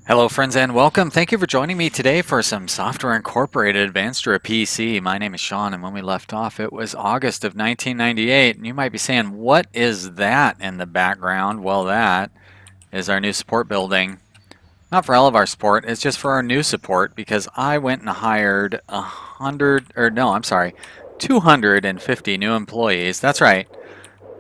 Hello friends and welcome. Thank you for joining me today for some Software Incorporated Vanstra PC. My name is Sean, and when we left off it was August of 1998, and you might be saying, what is that in the background? Well, that is our new support building. Not for all of our support, it's just for our new support because I went and hired 250 new employees. That's right.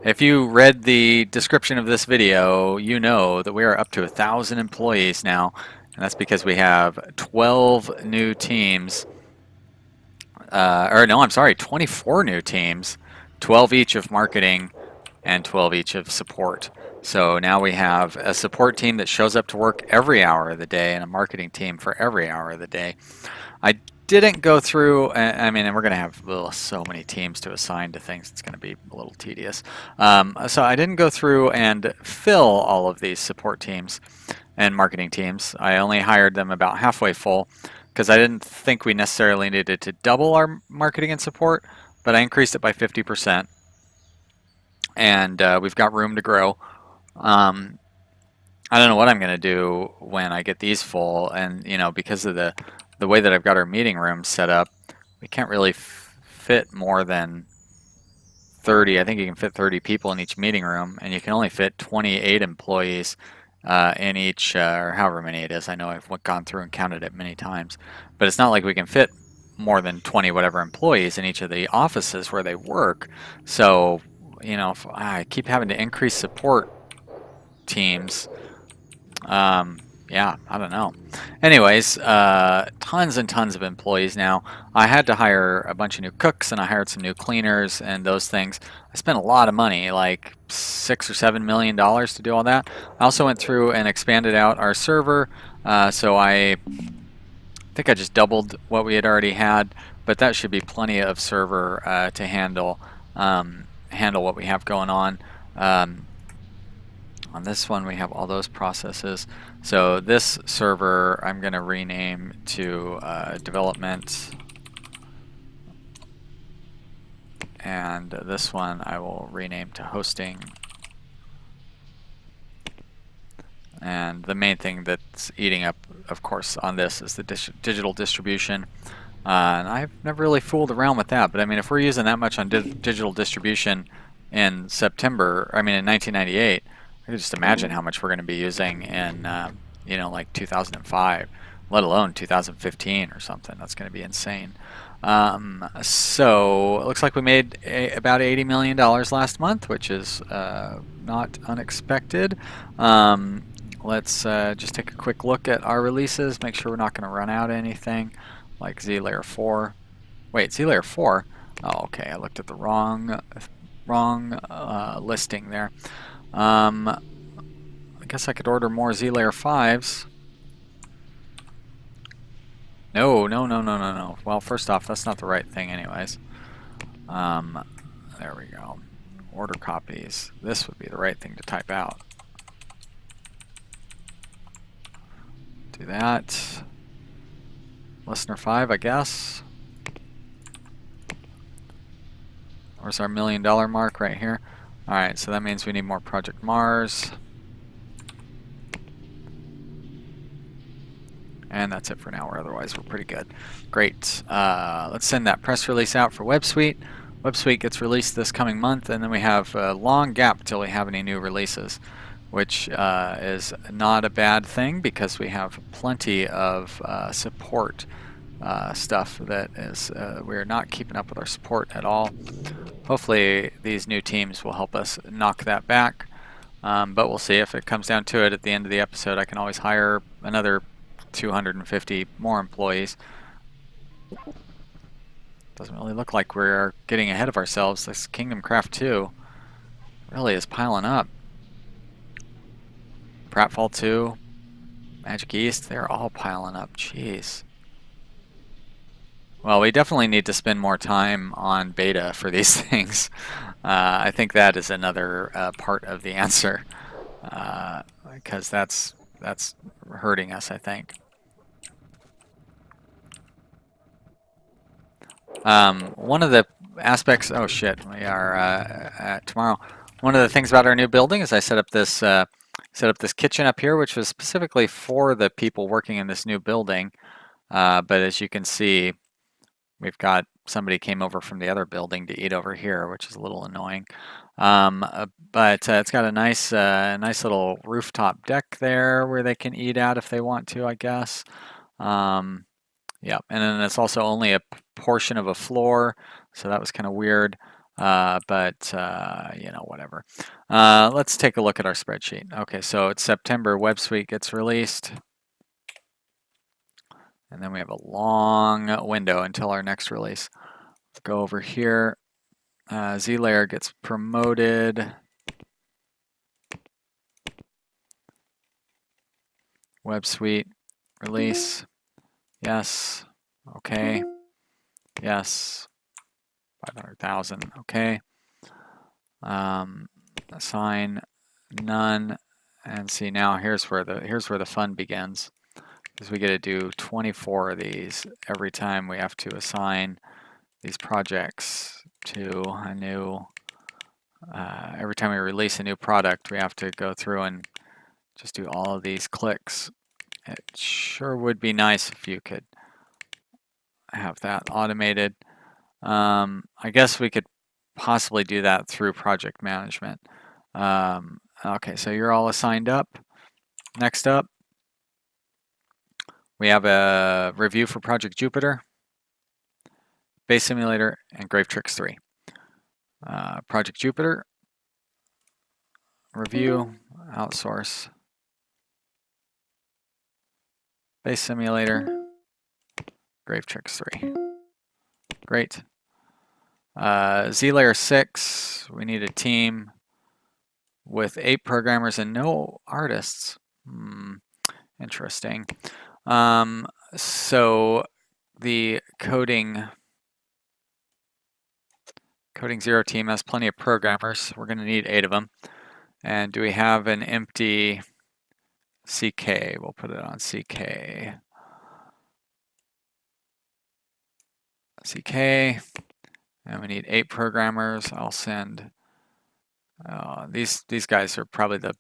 If you read the description of this video, you know that we are up to 1,000 employees now, and that's because we have 12 new teams, 24 new teams, 12 each of marketing and 12 each of support. So now we have a support team that shows up to work every hour of the day and a marketing team for every hour of the day. I didn't go through, and we're going to have so many teams to assign to things, it's going to be a little tedious. So I didn't go through and fill all of these support teams and marketing teams. I only hired them about halfway full because I didn't think we necessarily needed to double our marketing and support, but I increased it by 50%. And we've got room to grow. I don't know what I'm going to do when I get these full, and because of the way that I've got our meeting room set up, we can't really fit more than 30. I think you can fit 30 people in each meeting room, and you can only fit 28 employees in each, or however many it is. I know I've gone through and counted it many times, but it's not like we can fit more than 20 whatever employees in each of the offices where they work. So, if I keep having to increase support teams, yeah, I don't know. Anyways, tons and tons of employees now. I had to hire a bunch of new cooks, and I hired some new cleaners and those things. I spent a lot of money, like $6 or $7 million to do all that. I also went through and expanded out our server, so I think I just doubled what we had already had, but that should be plenty of server to handle what we have going on. On this one, we have all those processes. So this server I'm going to rename to development, and this one I will rename to hosting. And the main thing that's eating up, of course, on this is the digital distribution. And I've never really fooled around with that, but I mean, if we're using that much on digital distribution in in 1998, I can just imagine how much we're going to be using in, like 2005, let alone 2015 or something. That's going to be insane. So it looks like we made about $80 million last month, which is not unexpected. Let's just take a quick look at our releases, make sure we're not going to run out of anything, like Z-Layer 4. Wait, Z-Layer 4? Oh, okay, I looked at the wrong listing there. I guess I could order more Z-Layer 5s. No. Well, first off, that's not the right thing anyways. There we go. Order copies. This would be the right thing to type out. Do that. Listener 5, I guess. Where's our $1 million mark? Right here. Alright, so that means we need more Project Mars. And that's it for now, or otherwise we're pretty good. Great. Let's send that press release out for WebSuite. WebSuite gets released this coming month, and then we have a long gap till we have any new releases, which is not a bad thing because we have plenty of support stuff that is, we're not keeping up with our support at all. Hopefully these new teams will help us knock that back, but we'll see. If it comes down to it at the end of the episode, I can always hire another 250 more employees. Doesn't really look like we're getting ahead of ourselves. This Kingdom Craft 2 really is piling up. Pratfall 2, Magic East, they're all piling up. Jeez. Well, we definitely need to spend more time on beta for these things. I think that is another part of the answer, because that's hurting us, I think. One of the aspects, oh shit, we are at tomorrow. One of the things about our new building is I set up this Set up this kitchen up here, which was specifically for the people working in this new building. But as you can see, we've got somebody came over from the other building to eat over here, which is a little annoying. But it's got a nice little rooftop deck there where they can eat at if they want to, I guess. Yeah, and then it's also only a portion of a floor, so that was kind of weird. But you know, whatever. Let's take a look at our spreadsheet. Okay, so it's September, WebSuite gets released. And then we have a long window until our next release. Let's go over here. ZLayer gets promoted. WebSuite release. Yes. Okay. Yes. 500,000. Okay. Assign none. And see, now here's where the fun begins, because we get to do 24 of these every time we have to assign these projects to a new. Every time we release a new product, we have to go through and just do all of these clicks. It sure would be nice if you could have that automated. I guess we could possibly do that through project management. Okay, so you're all assigned up. Next up, we have a review for Project Jupiter, Base Simulator, and Gravetrix 3. Project Jupiter, review, outsource, Base Simulator, Gravetrix 3. Great. ZLayer 6, we need a team with 8 programmers and no artists. Interesting. So the coding 0 team has plenty of programmers. We're going to need 8 of them. And do we have an empty CK? We'll put it on CK. CK. And we need 8 programmers. I'll send. These guys are probably the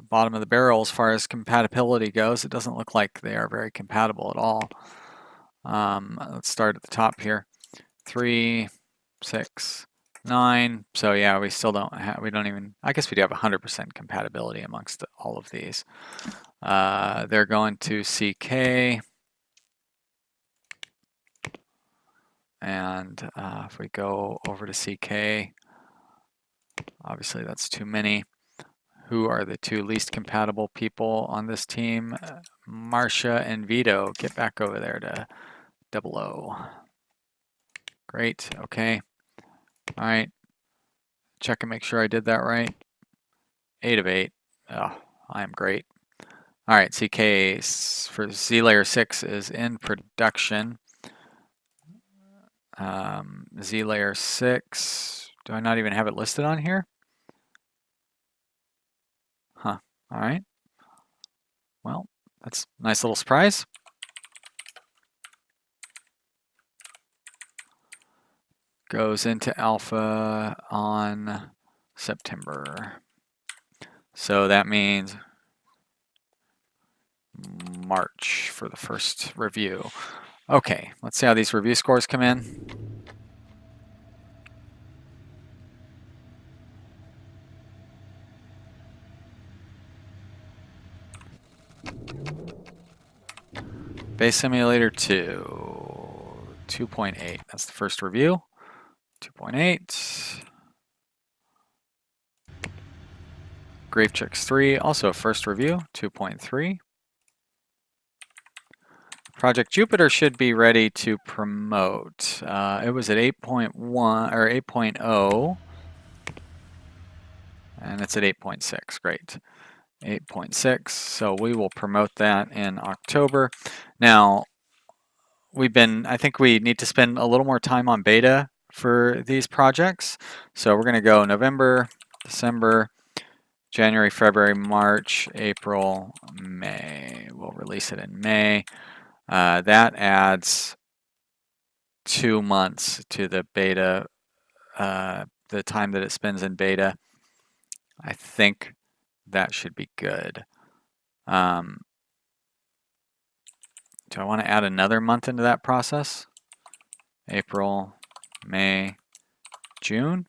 bottom of the barrel as far as compatibility goes. It doesn't look like they are very compatible at all. Let's start at the top here. 3, 6, 9. So yeah, we still don't have. We don't even. I guess we do have 100% compatibility amongst all of these. They're going to CK. And if we go over to CK, obviously that's too many. Who are the 2 least compatible people on this team? Marcia and Vito. Get back over there to 00. Great, okay. All right, check and make sure I did that right. 8 of 8. Oh, I am great. All right, CK for ZLayer 6 is in production. ZLayer 6, do I not even have it listed on here? Huh, all right. Well, that's a nice little surprise. Goes into alpha on September. So that means March for the first review. Okay, let's see how these review scores come in. Base Simulator 2, 2.8. That's the first review. 2.8. Gravetrix 3, also first review, 2.3. Project Jupiter should be ready to promote. It was at 8.1 or 8.0, and it's at 8.6. Great. 8.6. So we will promote that in October. Now, I think we need to spend a little more time on beta for these projects. So we're going to go November, December, January, February, March, April, May. We'll release it in May. That adds 2 months to the beta, the time that it spends in beta. I think that should be good. Do I want to add another month into that process? April, May, June?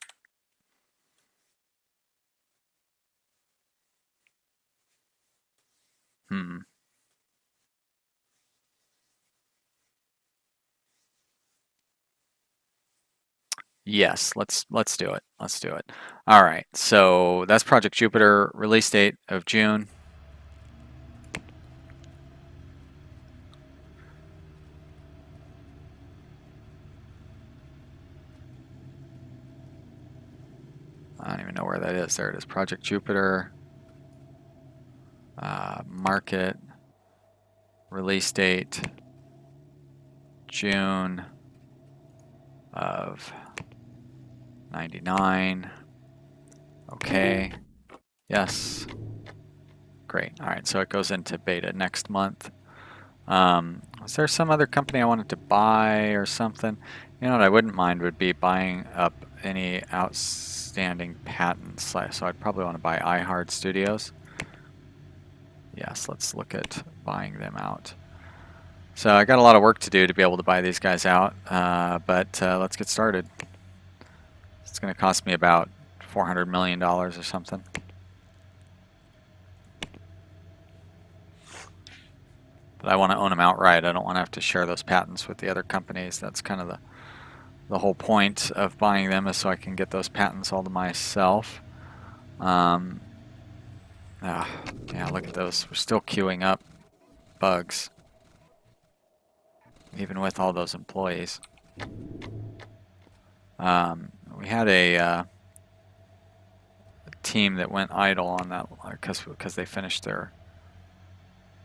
Yes, let's do it. Let's do it. All right, so that's Project Jupiter, release date of June. I don't even know where that is. There it is, Project Jupiter. Market, release date, June of 99. Okay, yes, great. All right, so it goes into beta next month. Was there some other company I wanted to buy or something? You know what I wouldn't mind would be buying up any outstanding patents. So I'd probably want to buy iHeart Studios. Yes, let's look at buying them out. So I got a lot of work to do to be able to buy these guys out, but let's get started. It's going to cost me about $400 million or something. But I want to own them outright. I don't want to have to share those patents with the other companies. That's kind of the whole point of buying them, is so I can get those patents all to myself. Yeah, look at those. We're still queuing up bugs, even with all those employees. We had a team that went idle on that because they finished their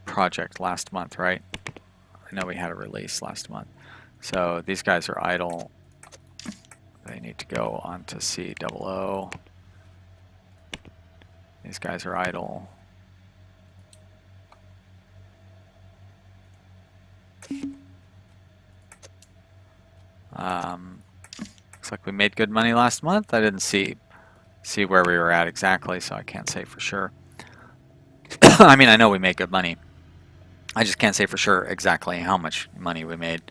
project last month, right? I know we had a release last month. So these guys are idle. They need to go on to C00. These guys are idle. Looks like we made good money last month. I didn't see where we were at exactly, so I can't say for sure. I mean, I know we made good money. I just can't say for sure exactly how much money we made.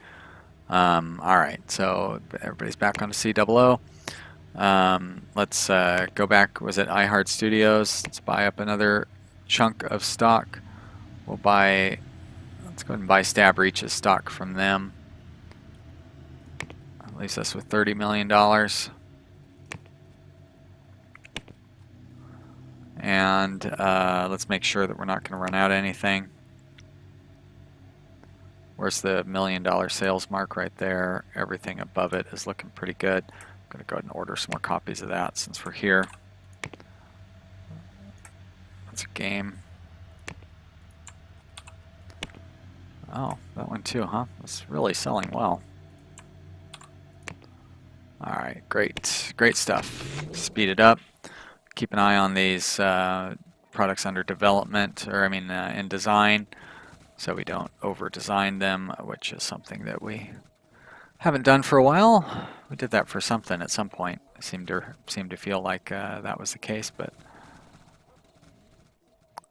All right, so everybody's back on C00. Let's go back. Was it iHeart Studios? Let's buy up another chunk of stock. We'll buy. Let's go ahead and buy Stab Reach's stock from them. That leaves us with $30 million. And let's make sure that we're not going to run out of anything. Where's the $1 million sales mark right there? Everything above it is looking pretty good. I'm going to go ahead and order some more copies of that since we're here. That's a game. Oh, that one too, huh? It's really selling well. All right, great, great stuff. Speed it up. Keep an eye on these products under development, or I mean in design, so we don't over-design them, which is something that we haven't done for a while. We did that for something at some point. I seem to feel like that was the case, but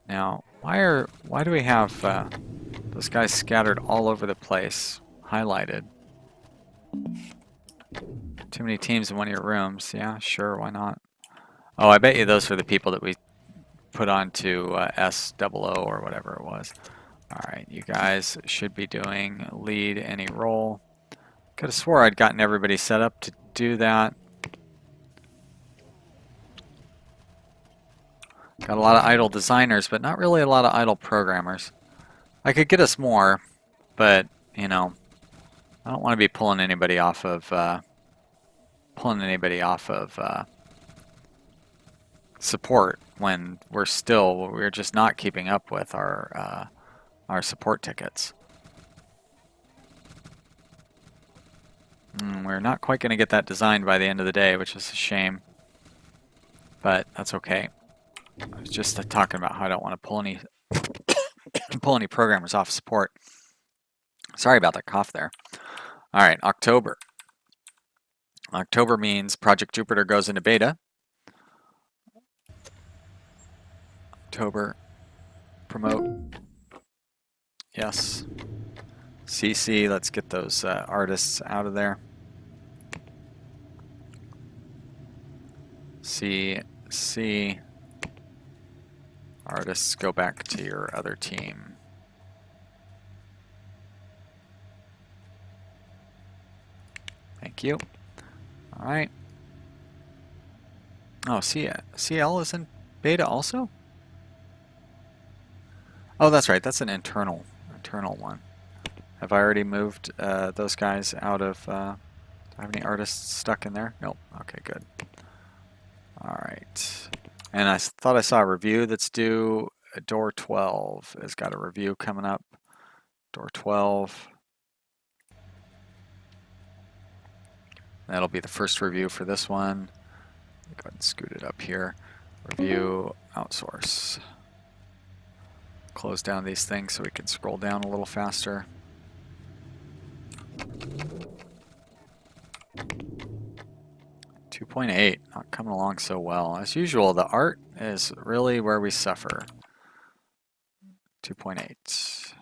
now why do we have those guys scattered all over the place, highlighted? Too many teams in one of your rooms. Yeah, sure, why not? Oh, I bet you those are the people that we put onto S00 or whatever it was. All right, you guys should be doing lead any role. Could have swore I'd gotten everybody set up to do that. Got a lot of idle designers, but not really a lot of idle programmers. I could get us more, but you know, I don't want to be pulling anybody off of support when we're just not keeping up with our support tickets. We're not quite going to get that designed by the end of the day, which is a shame, but that's okay. I was just talking about how I don't want to pull any programmers off support. Sorry about that cough there. All right, October. October means Project Jupiter goes into beta. October. Promote. Yes. CC, let's get those artists out of there. CC. Artists, go back to your other team. Thank you. All right. Oh, CL is in beta also? Oh, that's right. That's an internal one. Have I already moved those guys out of... do I have any artists stuck in there? Nope. Okay, good. All right. And I thought I saw a review that's due. Door 12 has got a review coming up. Door 12. That'll be the first review for this one. Go ahead and scoot it up here. Review, outsource. Close down these things so we can scroll down a little faster. .8, not coming along so well. As usual, the art is really where we suffer. 2.8.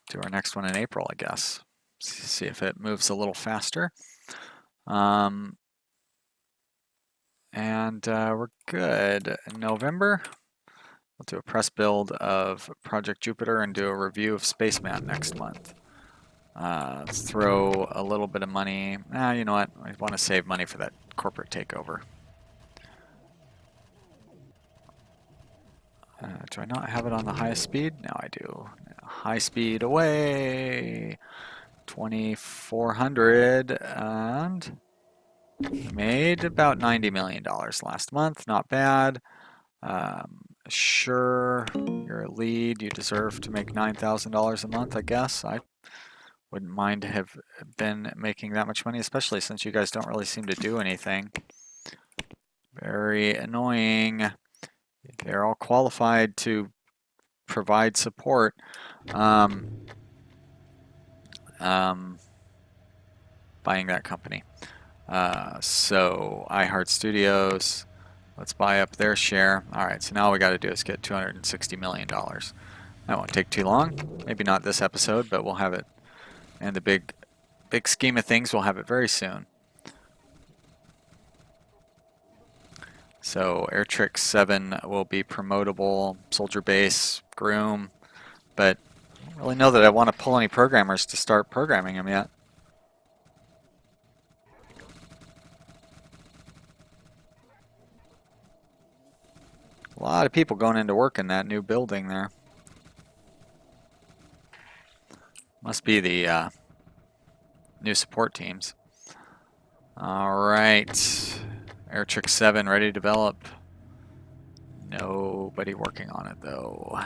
Do our next one in April, I guess. See if it moves a little faster. And we're good. In November, we'll do a press build of Project Jupiter and do a review of Spaceman next month. Let's throw a little bit of money. You know what? I want to save money for that corporate takeover. Do I not have it on the highest speed? No, I do. High speed away. 2,400, and made about $90 million last month. Not bad. Sure, you're a lead. You deserve to make $9,000 a month, I guess. I wouldn't mind to have been making that much money, especially since you guys don't really seem to do anything. Very annoying. They're all qualified to provide support. Buying that company. So iHeart Studios, let's buy up their share. All right, so now all we got to do is get $260 million. That won't take too long. Maybe not this episode, but we'll have it. And the big scheme of things, we'll have it very soon. So Airtrix 7 will be promotable, Soldier Base, Groom, but I don't really know that I want to pull any programmers to start programming them yet. A lot of people going into work in that new building there. Must be the new support teams. All right. Airtrix 7 ready to develop. Nobody working on it though.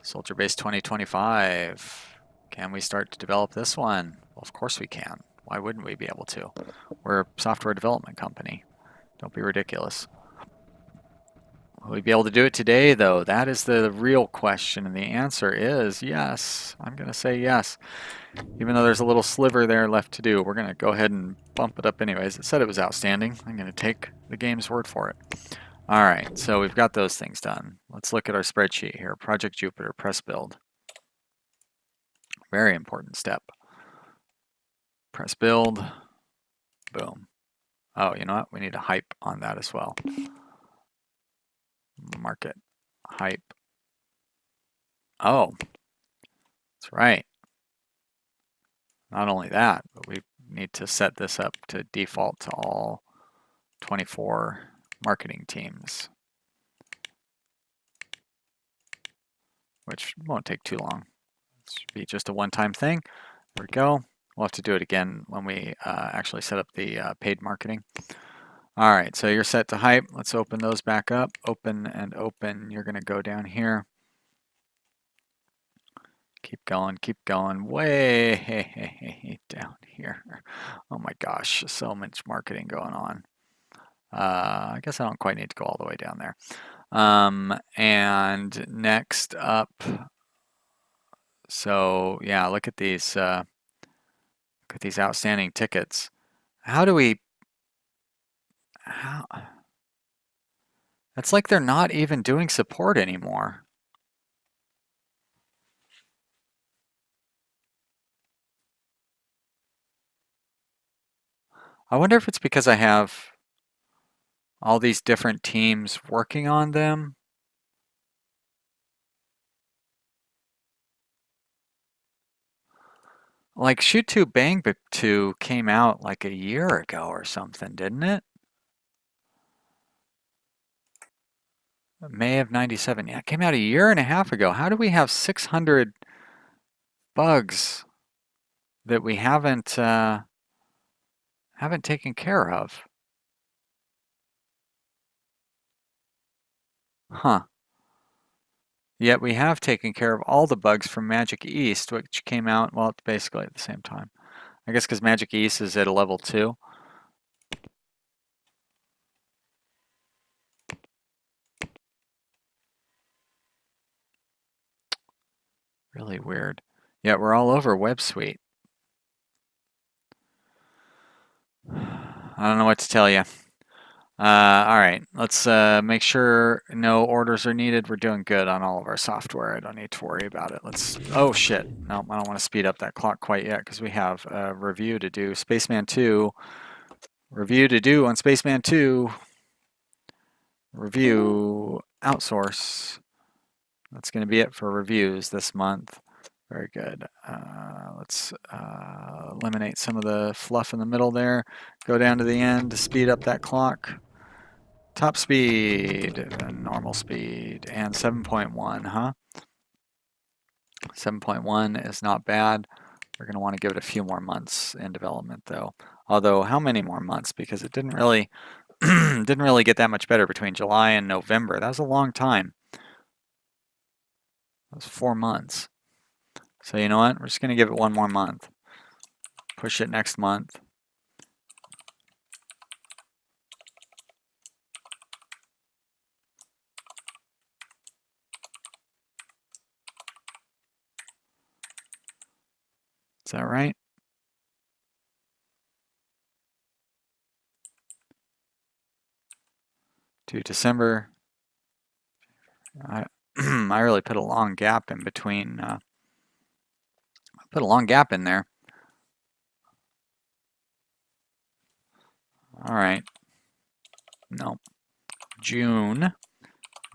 Soldier Base 2025. Can we start to develop this one? Well, of course we can. Why wouldn't we be able to? We're a software development company. Don't be ridiculous. Will we be able to do it today, though? That is the real question, and the answer is yes. I'm going to say yes. Even though there's a little sliver there left to do, we're going to go ahead and bump it up anyways. It said it was outstanding. I'm going to take the game's word for it. All right, so we've got those things done. Let's look at our spreadsheet here. Project Jupiter, press build. Very important step. Press build. Boom. Oh, you know what? We need a hype on that as well. Market hype. Oh, that's right. Not only that, but we need to set this up to default to all 24 marketing teams, which won't take too long. This should be just a one-time thing. There we go. We'll have to do it again when we actually set up the paid marketing. All right, so you're set to hype. Let's open those back up. Open and open. You're going to go down here. Keep going, way down here. Oh my gosh, so much marketing going on. I guess I don't quite need to go all the way down there. And next up, so yeah, look at these Look at these outstanding tickets. How do we... How... It's like they're not even doing support anymore. I wonder if it's because I have all these different teams working on them. Like Shoot 2 Bang 2 came out like a year ago or something, didn't it? May of 97. Yeah, it came out a year and a half ago. How do we have 600 bugs that we haven't taken care of? Huh. Yet we have taken care of all the bugs from Magic East, which came out, well, it's basically at the same time. I guess because Magic East is at a level 2. Really weird. Yet we're all over WebSuite. I don't know what to tell you. All right, let's make sure no orders are needed. We're doing good on all of our software. I don't need to worry about it. Oh shit, no, I don't want to speed up that clock quite yet because we have a review to do. Spaceman 2, review to do on Spaceman 2. Review, outsource. That's going to be it for reviews this month. Very good. Let's eliminate some of the fluff in the middle there. Go down to the end to speed up that clock. Top speed, normal speed, and 7.1, huh? 7.1 is not bad. We're going to want to give it a few more months in development, though. Although, how many more months? Because it didn't really didn't really get that much better between July and November. That was a long time. That was 4 months. So you know what? We're just going to give it one more month. Push it next month. Is that right? To December. I really put a long gap in between. Put a long gap in there. All right. No. June,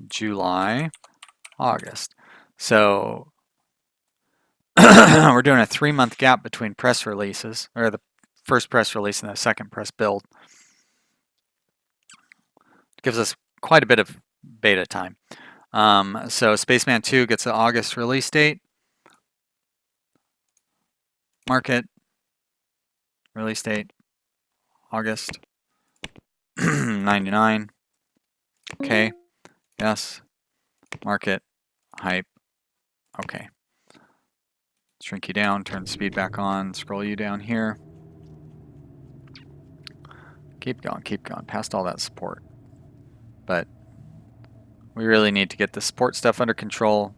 July, August. So we're doing a 3-month gap between press releases, or the first press release and the second press build. It gives us quite a bit of beta time. So Spaceman 2 gets an August release date. Market, release date, August, 99. Okay, yes, market, hype, okay. Shrink you down, turn the speed back on, scroll you down here. Keep going, past all that support. But we really need to get the support stuff under control,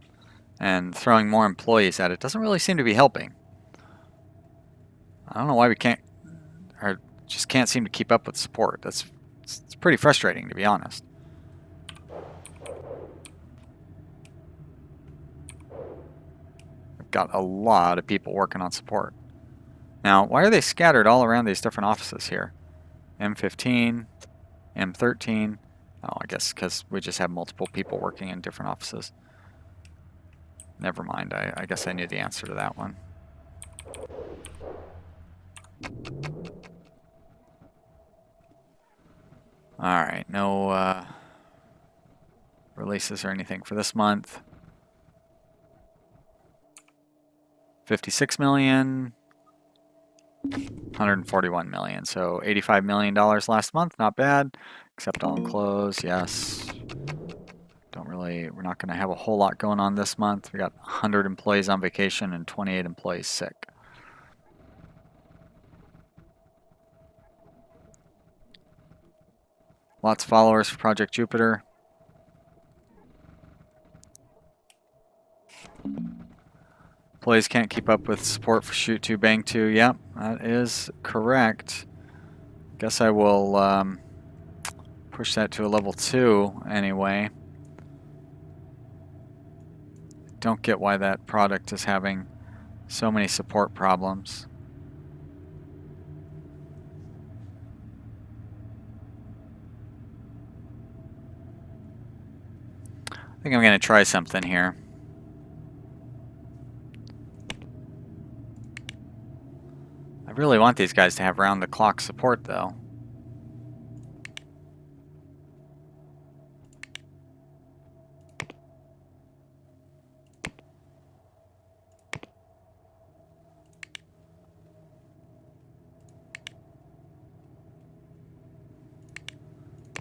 and throwing more employees at it doesn't really seem to be helping. I don't know why we can't, or just can't seem to keep up with support. It's pretty frustrating, to be honest. We've got a lot of people working on support. Now, why are they scattered all around these different offices here? M15, M13. Oh, I guess because we just have multiple people working in different offices. Never mind, I guess I knew the answer to that one. Alright, no releases or anything for this month. 56 million, 141 million. So $85 million last month, not bad. Accept all and close, yes. We're not going to have a whole lot going on this month. We got 100 employees on vacation and 28 employees sick. Lots of followers for Project Jupiter. Employees can't keep up with support for shoot 2, bang 2. Yep, that is correct. Guess I will push that to a level 2 anyway. Don't get why that product is having so many support problems. I think I'm going to try something here. I really want these guys to have round-the-clock support, though.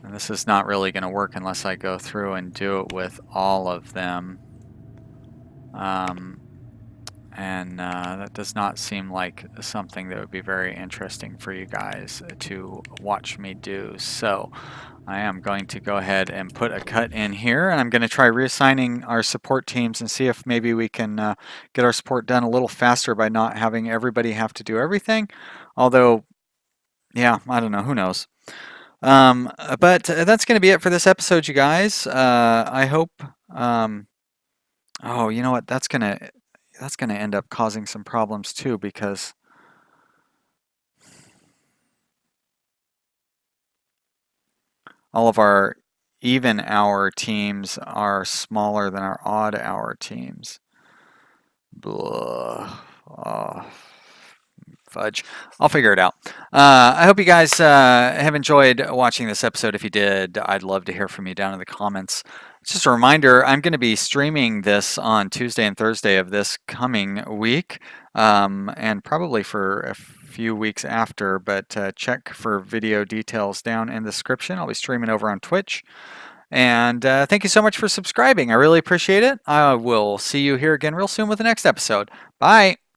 And this is not really going to work unless I go through and do it with all of them. That does not seem like something that would be very interesting for you guys to watch me do. So I am going to go ahead and put a cut in here, and I'm going to try reassigning our support teams and see if maybe we can get our support done a little faster by not having everybody have to do everything. Although, yeah, I don't know, who knows. But that's going to be it for this episode, you guys. I hope, oh, you know what, that's going to end up causing some problems too, because all of our even hour teams are smaller than our odd hour teams. Blah. Oh, fudge. I'll figure it out. I hope you guys have enjoyed watching this episode. If you did, I'd love to hear from you down in the comments. Just a reminder, I'm going to be streaming this on Tuesday and Thursday of this coming week, and probably for a few weeks after, but check for video details down in the description. I'll be streaming over on Twitch. And thank you so much for subscribing. I really appreciate it. I will see you here again real soon with the next episode. Bye.